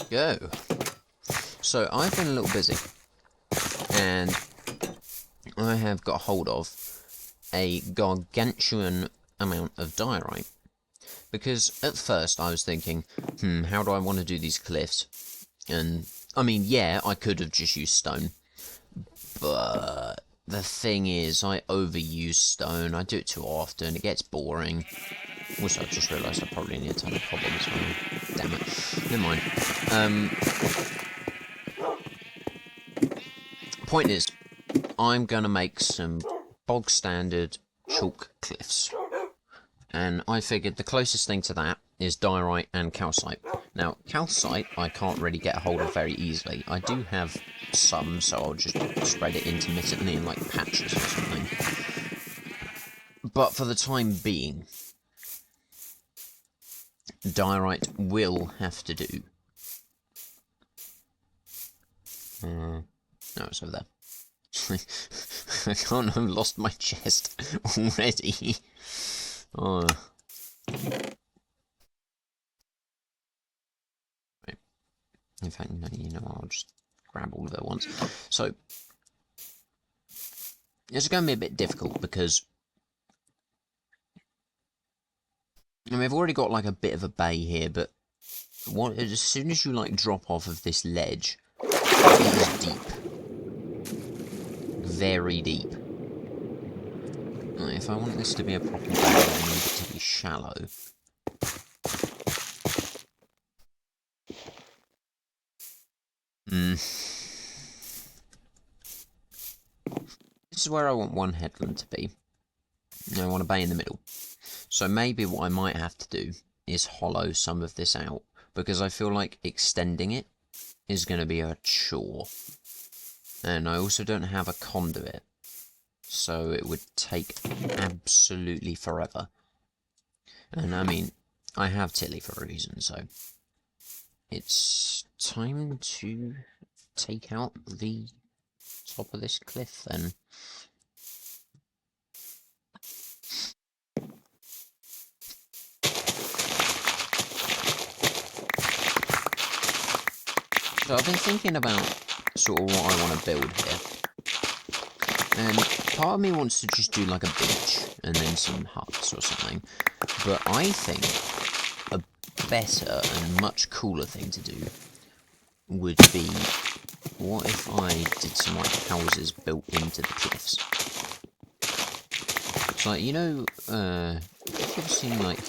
go. So I've been a little busy, and I have got hold of a gargantuan amount of diorite. Because at first I was thinking, how do I want to do these cliffs? And, I mean, yeah, I could have just used stone, but the thing is, I overuse stone, I do it too often, it gets boring. Also, I just realised I probably need a ton of cobble as well. Damn it. Never mind. Point is, I'm going to make some bog standard chalk cliffs. And I figured the closest thing to that is diorite and calcite. Now, calcite I can't really get a hold of very easily. I do have some, so I'll just spread it intermittently in like patches or something. But for the time being, diorite will have to do. No, it's over there. I can't have lost my chest already. Oh. Right. In fact, no, you know, I'll just grab all of it at once. So, it's going to be a bit difficult because I mean, I've already got like a bit of a bay here, but as soon as you like drop off of this ledge, it is deep. Very deep. If I want this to be a proper bay, I need it to be shallow. This is where I want one headland to be. I want a bay in the middle. So maybe what I might have to do is hollow some of this out, because I feel like extending it is going to be a chore. And I also don't have a conduit, so it would take absolutely forever. And I mean, I have Tilly for a reason, so it's time to take out the top of this cliff then. So I've been thinking about sort of what I want to build here. And part of me wants to just do like a beach and then some huts or something. But I think a better and much cooler thing to do would be, what if I did some like houses built into the cliffs? It's like, you know, have you ever seen like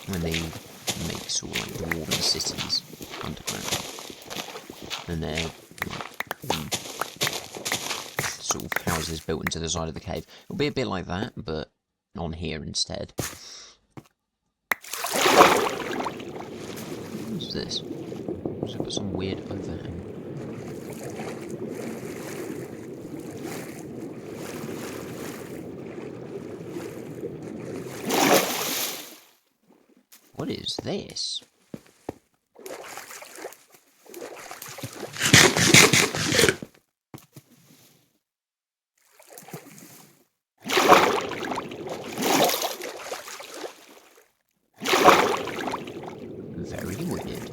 when they make sort of like dwarven cities underground? And they're like, sort of houses built into the side of the cave. It'll be a bit like that, but on here instead. What's this? Has it got some weird overhang? What is this? Very weird.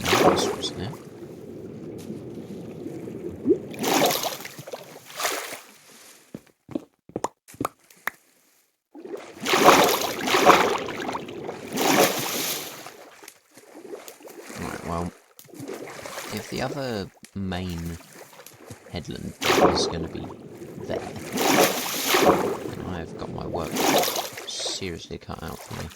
No, this was there. Right, well, if the other main headland is going to be there, then I've got my work seriously cut out for me.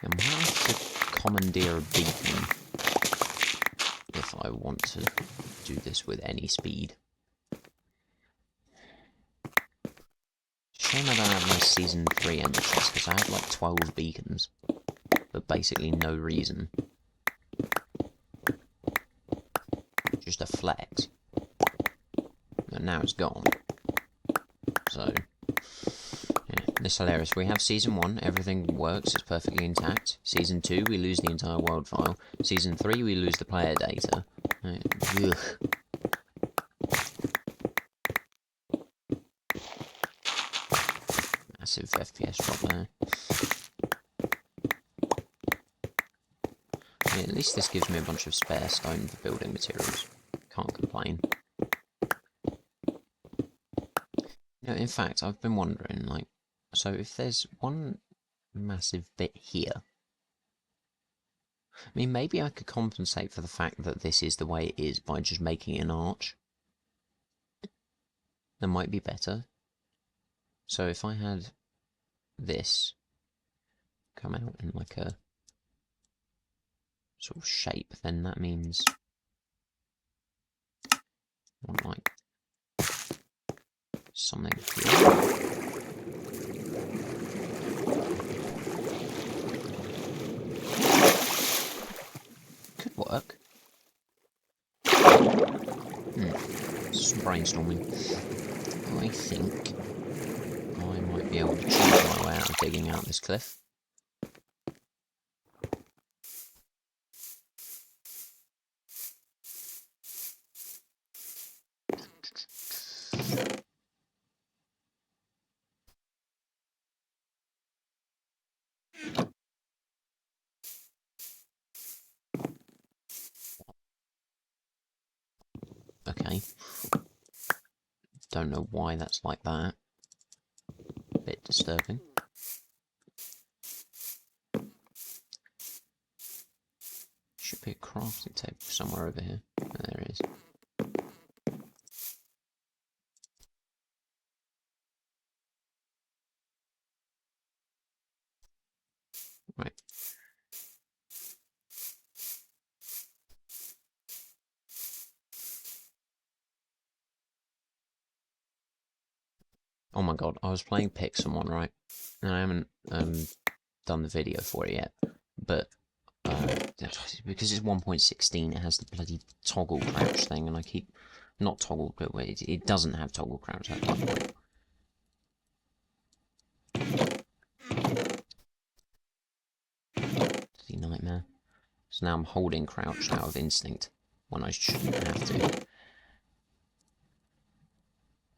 I might have to commandeer a beacon if I want to do this with any speed. Shame I don't have my Season 3 ender chest, because I had like 12 beacons, for basically no reason. Just a flex. And now it's gone. So, yeah, it's hilarious. We have Season 1, everything works, it's perfectly intact. Season 2, we lose the entire world file. Season 3, we lose the player data. Ugh. Massive FPS drop there. Yeah, at least this gives me a bunch of spare stone for building materials. Can't complain. You know, in fact, I've been wondering, like, so if there's one massive bit here, I mean, maybe I could compensate for the fact that this is the way it is by just making an arch. That might be better. So if I had this come out in like a sort of shape, then that means I want like something here. Could work. Some brainstorming. I think I might be able to choose my way out of digging out this cliff. Okay. Don't know why that's like that. A bit disturbing. Should be a crafting table somewhere over here. Oh, there it is. Right. Oh my god, I was playing Pixelmon, right? And I haven't done the video for it yet, but because it's 1.16, it has the bloody toggle crouch thing, and I keep not toggle, but it doesn't have toggle crouch. That's my point. Bloody nightmare. So now I'm holding crouch out of instinct when I shouldn't have to.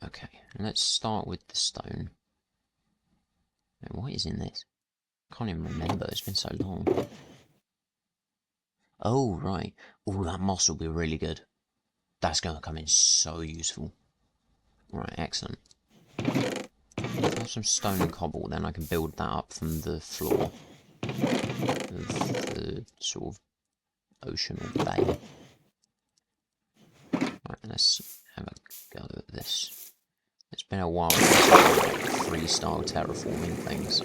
Okay, let's start with the stone. Now, what is in this? I can't even remember, it's been so long. Oh, right. Oh, that moss will be really good. That's going to come in so useful. Right, excellent. If I have some stone and cobble, then I can build that up from the floor of the sort of ocean or bay. Right, let's have a go at this. It's been a while since I've done like freestyle terraforming thing, so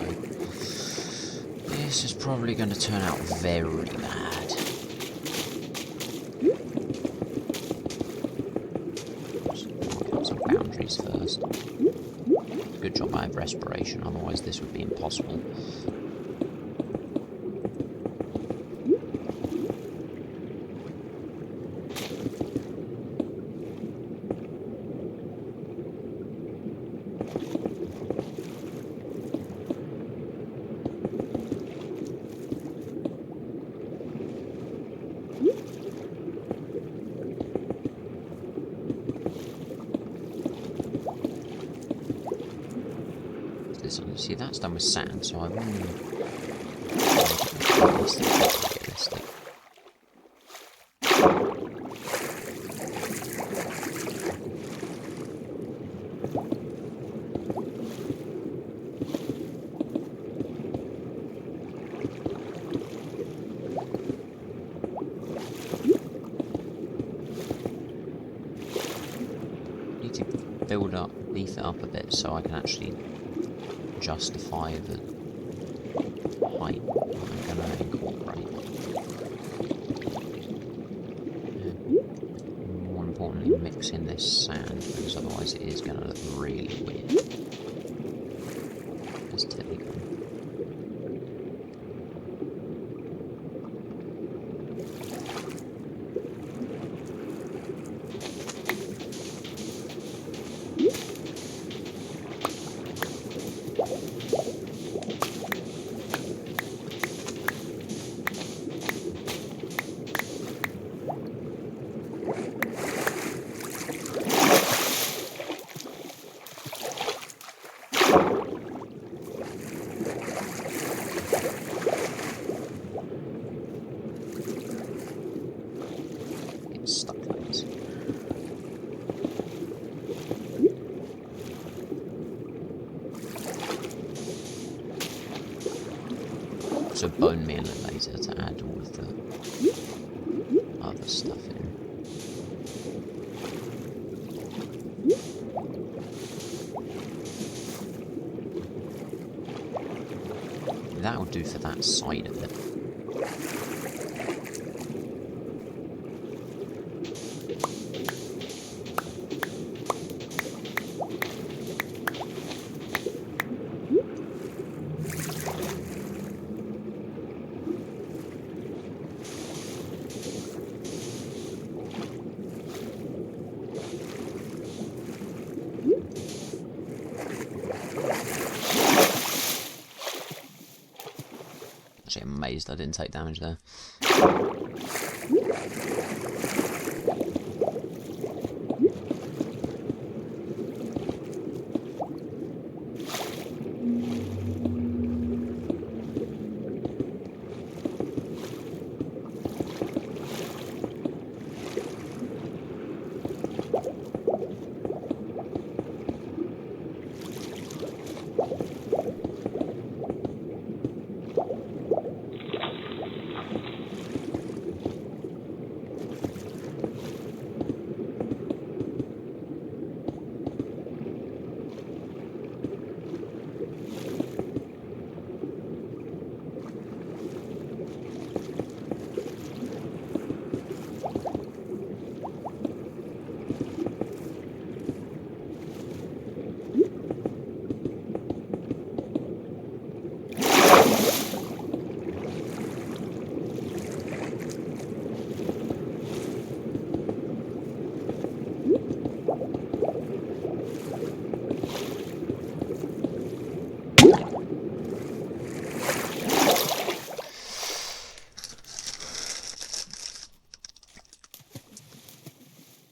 this is probably going to turn out very bad. Some boundaries first. Good job I have respiration, otherwise this would be impossible. See, that's done with sand, so I wonder if realistic. Need to beef it up a bit so I can actually justify the height I'm going to incorporate. More importantly, mix in this sand, because otherwise it is going to look really weird. There's Tilly gone. So bone meal later to add all of the other stuff in. That'll do for that side of it. Actually, I'm amazed I didn't take damage there.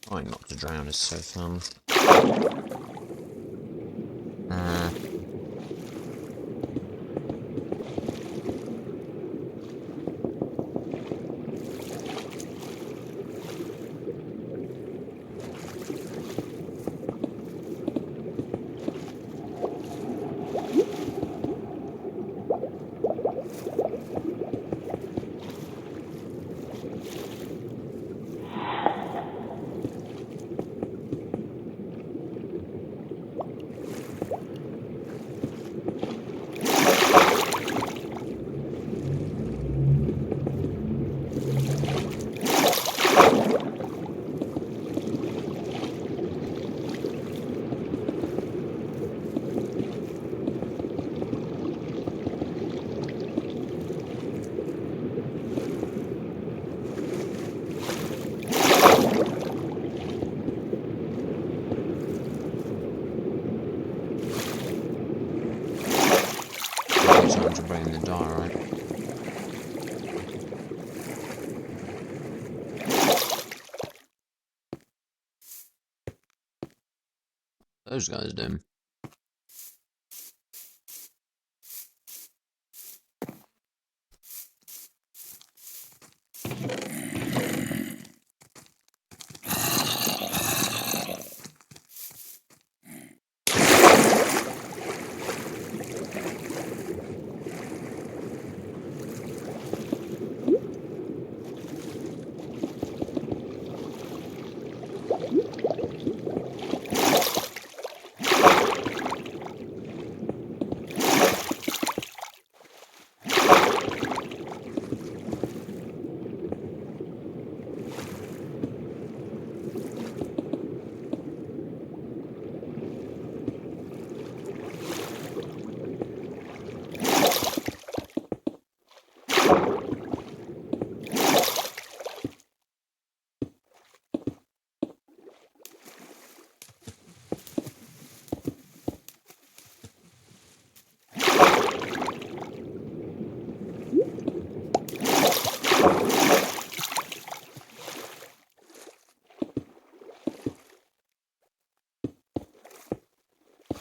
Trying not to drown is so fun. Time to bring in the diorite. Those guys do.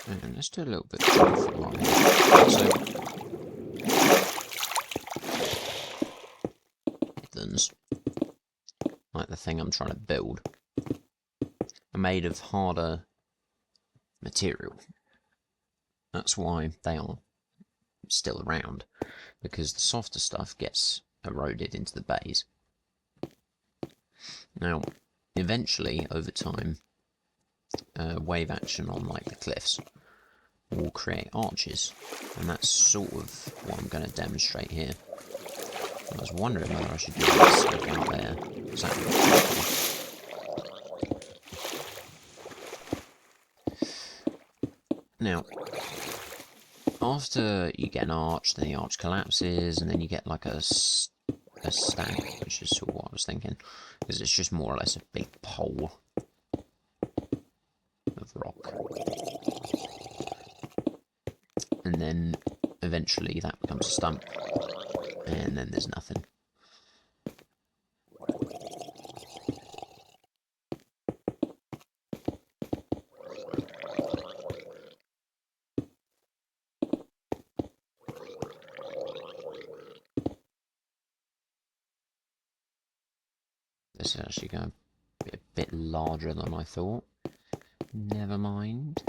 And let's do a little bit of terraforming. So, Headlands, like the thing I'm trying to build, are made of harder material. That's why they are still around. because the softer stuff gets eroded into the bays. Now, eventually, over time, wave action on like the cliffs will create arches, and that's sort of what I'm going to demonstrate here. I was wondering whether I should do this stuff out there. Now, after you get an arch, then the arch collapses, and then you get like a stack, which is sort of what I was thinking, because it's just more or less a big pole of rock. And then eventually that becomes a stump, and then there's nothing. This is actually going to be a bit larger than I thought. Never mind.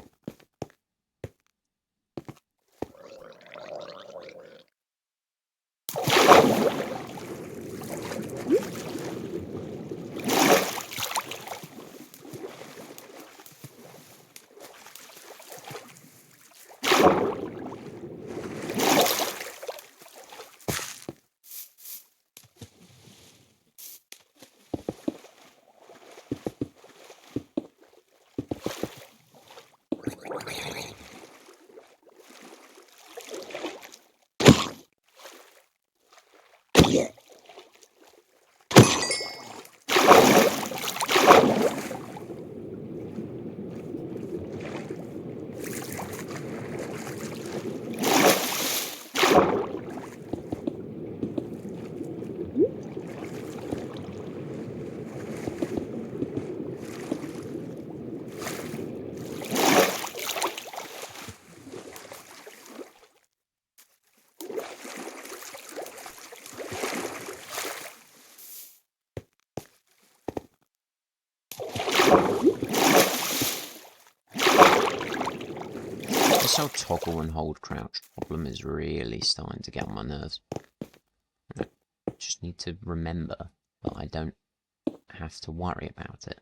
This whole toggle and hold crouch problem is really starting to get on my nerves. I just need to remember that I don't have to worry about it.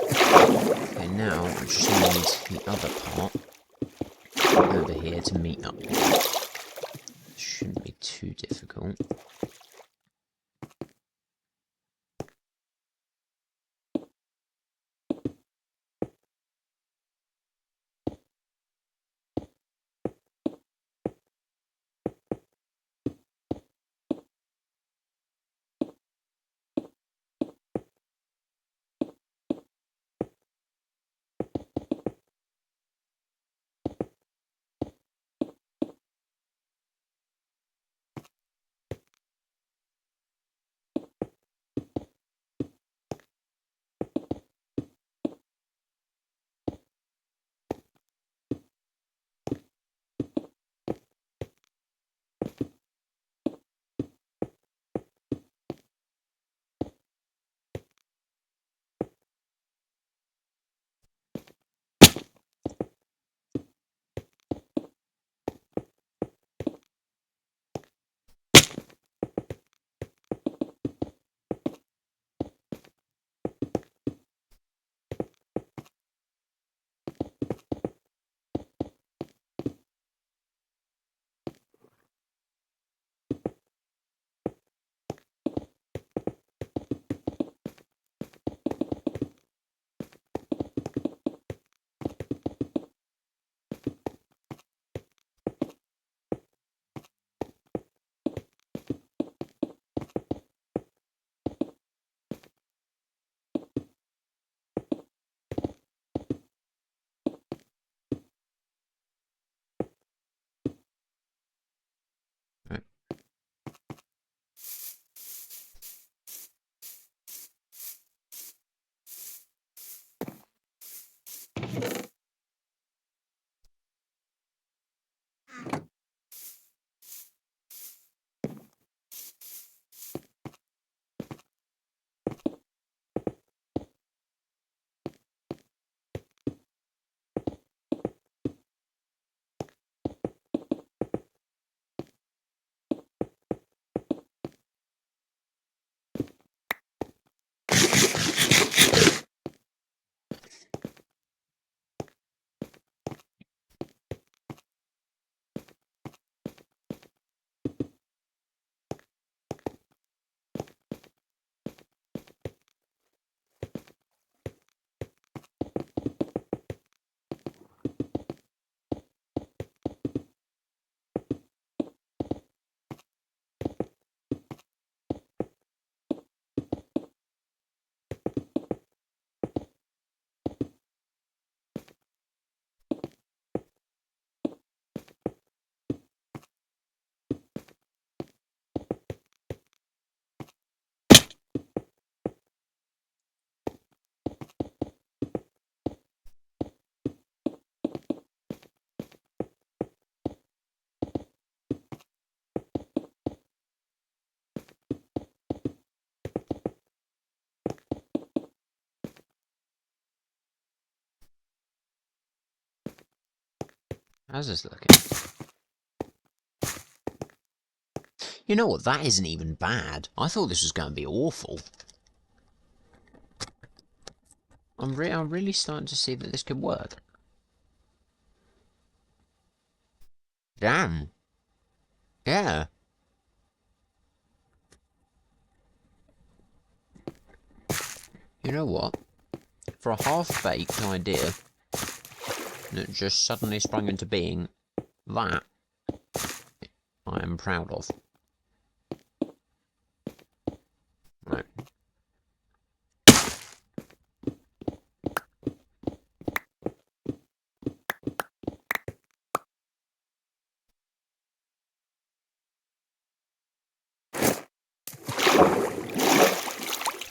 Okay, now I just need the other part over here to meet up. Shouldn't be too difficult. How's this looking? You know what? That isn't even bad. I thought this was going to be awful. I'm really starting to see that this could work. Damn. Yeah. You know what? For a half-baked idea that just suddenly sprung into being, that I am proud of. Right.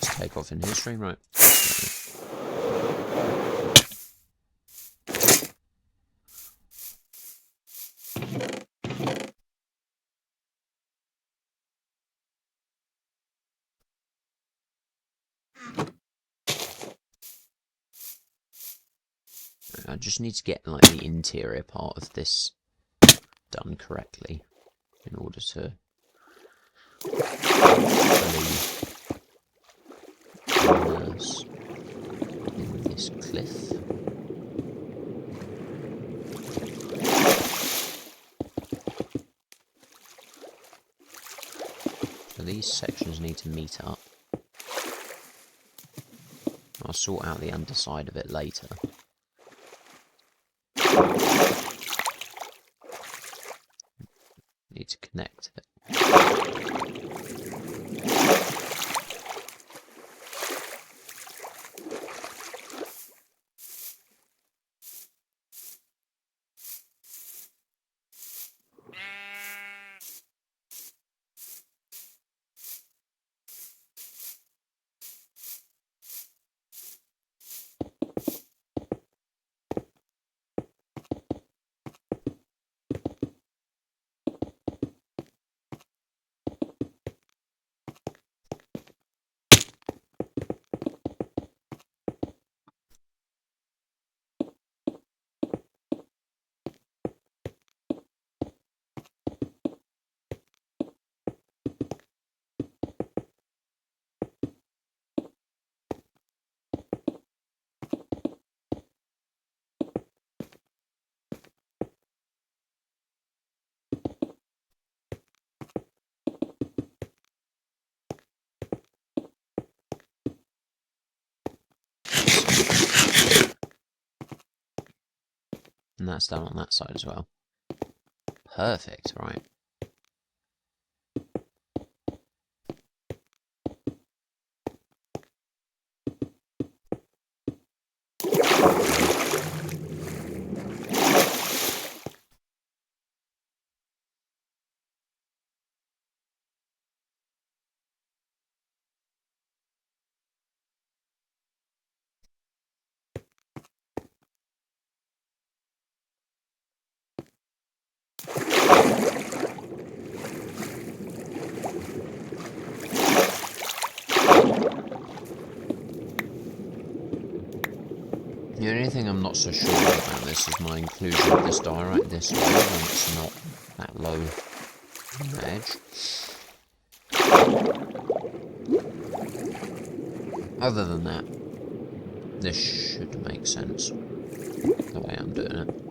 Let's take off in history, right? I just need to get like the interior part of this done correctly in order to immerse in this cliff. So these sections need to meet up. I'll sort out the underside of it later. Need to connect it. And that's done on that side as well. Perfect, right. The only thing I'm not so sure about this is my inclusion of this diorite this way when it's not that low on the edge. Other than that, this should make sense the way I'm doing it.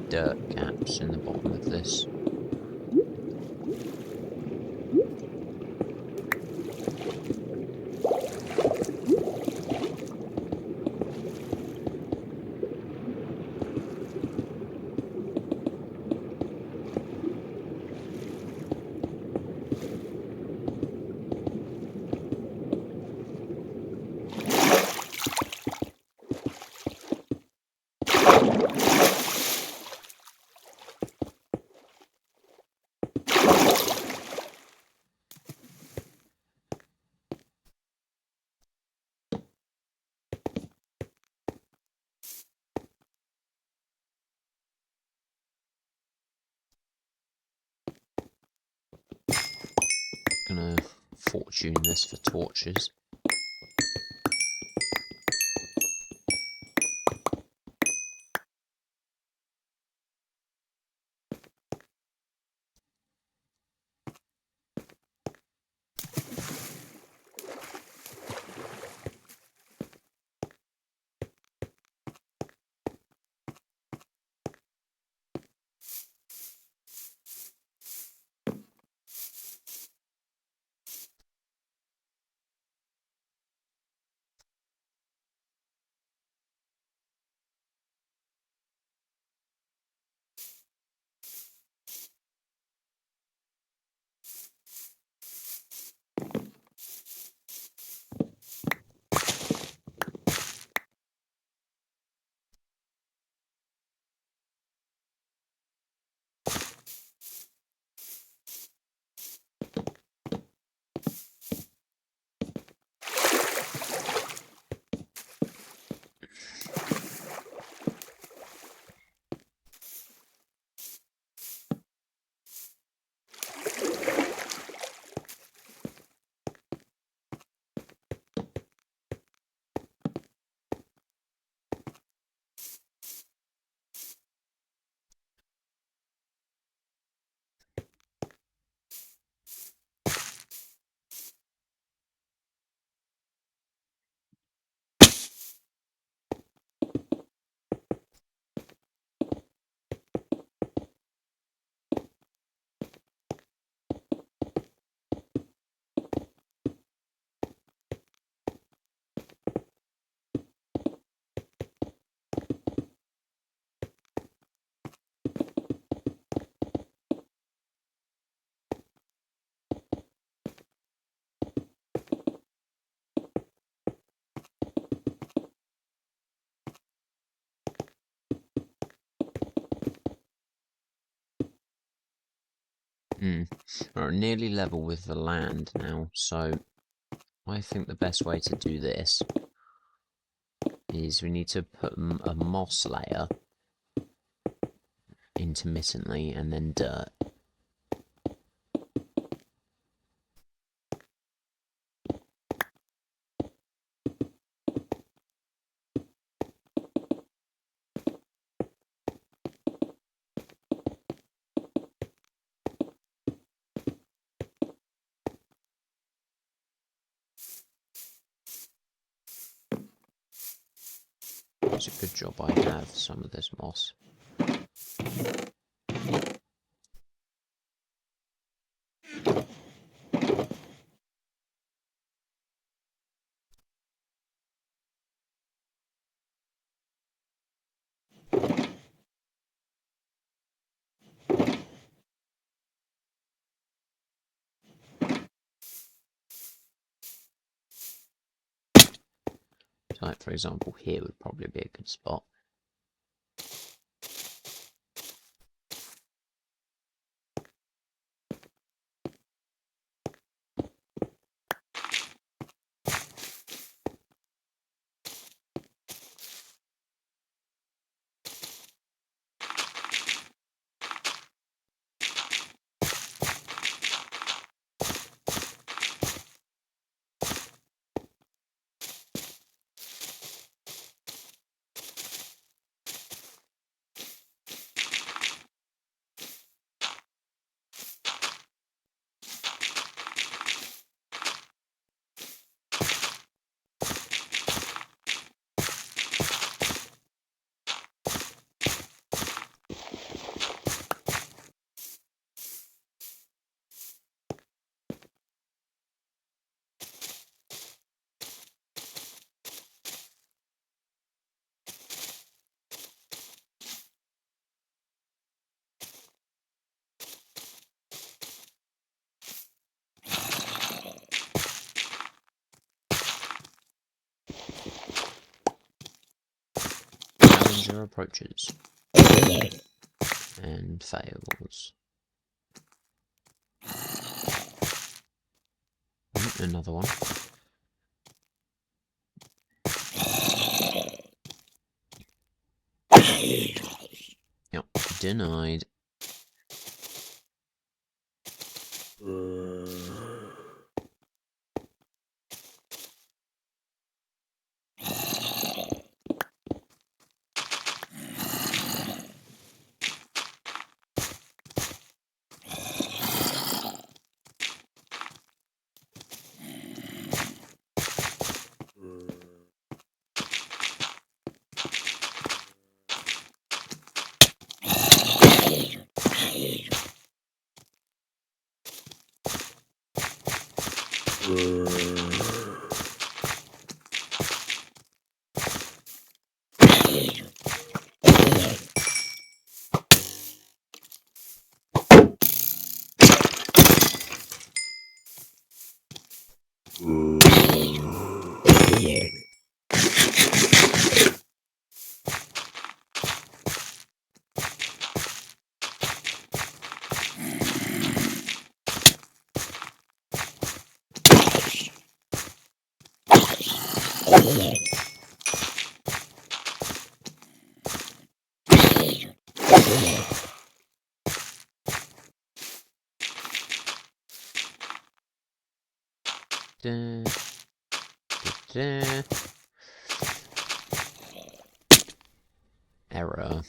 dirt gaps in the bottom of this. Gonna fortune this for torches. We're nearly level with the land now, so I think the best way to do this is we need to put a moss layer intermittently and then dirt. It's a good job I have some of this moss. So like, for example, here would probably be a good spot. Failure approaches. And fails. Another one. Yep, denied. Da, da, da. Error.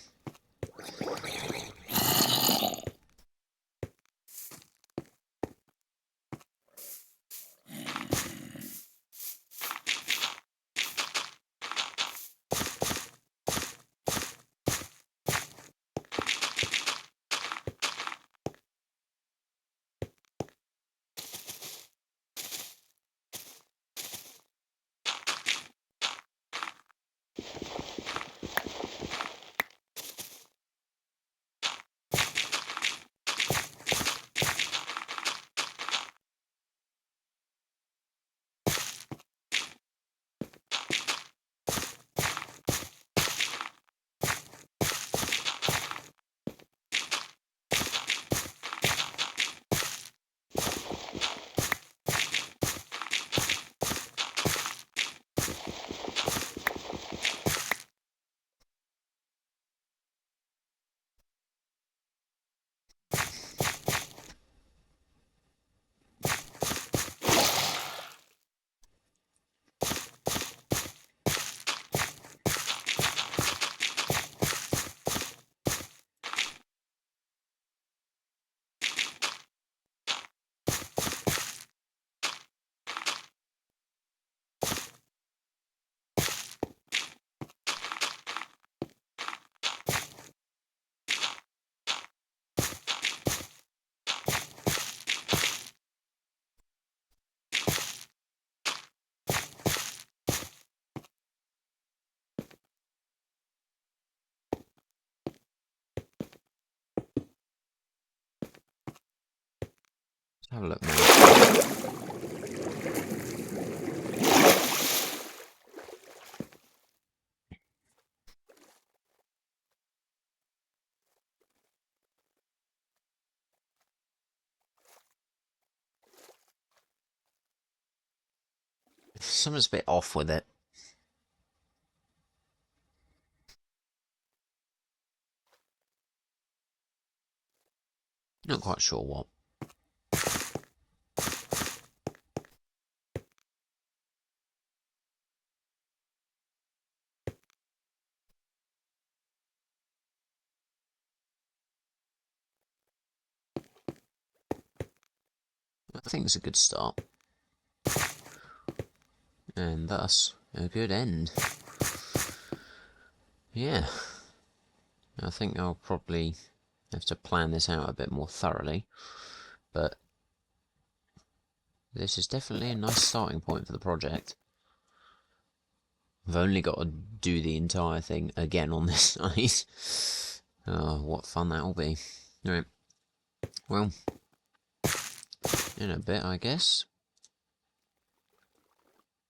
Let's have a look now. Something's a bit off with it. Not quite sure what. I think it's a good start. And thus, a good end. Yeah. I think I'll probably have to plan this out a bit more thoroughly. But this is definitely a nice starting point for the project. I've only got to do the entire thing again on this side. Oh, what fun that'll be. Alright. Well, in a bit, I guess.